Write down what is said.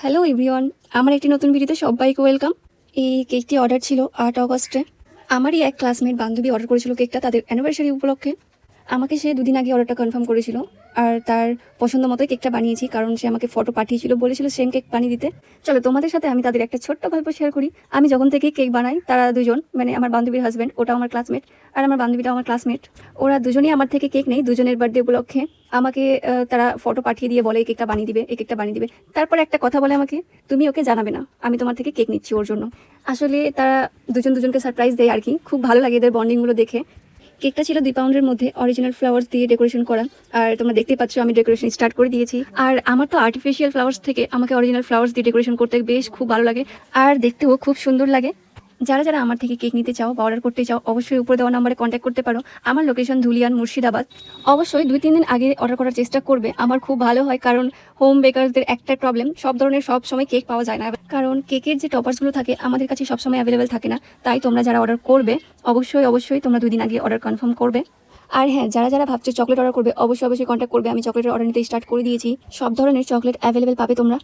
Hello everyone, আমার একটি নতুন ভিডিওতে সবাইকে ওয়েলকাম। এই কেকটি অর্ডার ছিল 8 আগস্টে। আমারই এক ক্লাসমেট বান্ধবী অর্ডার করেছিল কেকটা তাদের অ্যানিভার্সারি উপলক্ষে। আমাকে সে দুদিন আগে অর্ডারটা কনফার্ম করেছিল, আর তার পছন্দ মতোই কেকটা বানিয়েছি, কারণ সে আমাকে ফটো পাঠিয়েছিল, বলেছিল সেম কেক বানিয়ে দিতে। চলো তোমাদের সাথে আমি তাদের একটা ছোট্ট গল্প শেয়ার করি। আমি যখন থেকে কেক বানাই, তারা দুজন, মানে আমার বান্ধবীর হাজব্যান্ড, ওটা আমার ক্লাসমেট, আর আমার বান্ধবীটাও আমার ক্লাসমেট, ওরা দুজনেই আমার থেকে কেক নেই। দুজনের বার্থডে উপলক্ষে আমাকে তারা ফটো পাঠিয়ে দিয়ে বলে এই কেকটা বানিয়ে দিবে, এই কেকটা বানিয়ে দিবে। তারপরে একটা কথা বলে আমাকে, তুমি ওকে জানাবে না, আমি তোমার থেকে কেক নিচ্ছি ওর জন্য। আসলে তারা দুজন দুজনকে সারপ্রাইজ দেয় আর কি, খুব ভালো লাগে এদের বন্ডিংগুলো দেখে। কেকটা ছিল 2 পাউন্ডের মধ্যে, অরিজিনাল ফ্লাওয়ার্স দিয়ে ডেকোরেশন করা। আর তোমরা দেখতেই পাচ্ছ আমি ডেকোরেশন স্টার্ট করে দিয়েছি। আর আমার তো আর্টিফিশিয়াল ফ্লাওয়ার্স থেকে আমাকে অরিজিনাল ফ্লাওয়ার্স দিয়ে ডেকোরেশন করতে বেশ খুব ভালো লাগে, আর দেখতেও খুব সুন্দর লাগে। যারা যারা আমার থেকে কেক নিতে চাও বা অর্ডার করতে চাও, অবশ্যই উপরে দেওয়া নাম্বারে কন্ট্যাক্ট করতে পারো। আমার লোকেশন ধুলিয়ান, মুর্শিদাবাদ। অবশ্যই 2-3 দিন আগে অর্ডার করার চেষ্টা করবে, আমার খুব ভালো হয়। কারণ হোম বেকারসদের একটা প্রবলেম, সব ধরনের সব সময় কেক পাওয়া যায় না, কারণ কেকের যে টপার্সগুলো থাকে আমাদের কাছে সবসময় অ্যাভেলেবেল থাকে না। তাই তোমরা যারা অর্ডার করবে, অবশ্যই অবশ্যই তোমরা 2 দিন আগে অর্ডার কনফার্ম করবে। আর হ্যাঁ, যারা যারা ভাবছে চকলেট অর্ডার করবে, অবশ্যই অবশ্যই কন্ট্যাক্ট করবে। আমি চকলেটের অর্ডার নিতে স্টার্ট করে দিয়েছি, সব ধরনের চকলেট অ্যাভেলেবেল পাবে তোমরা।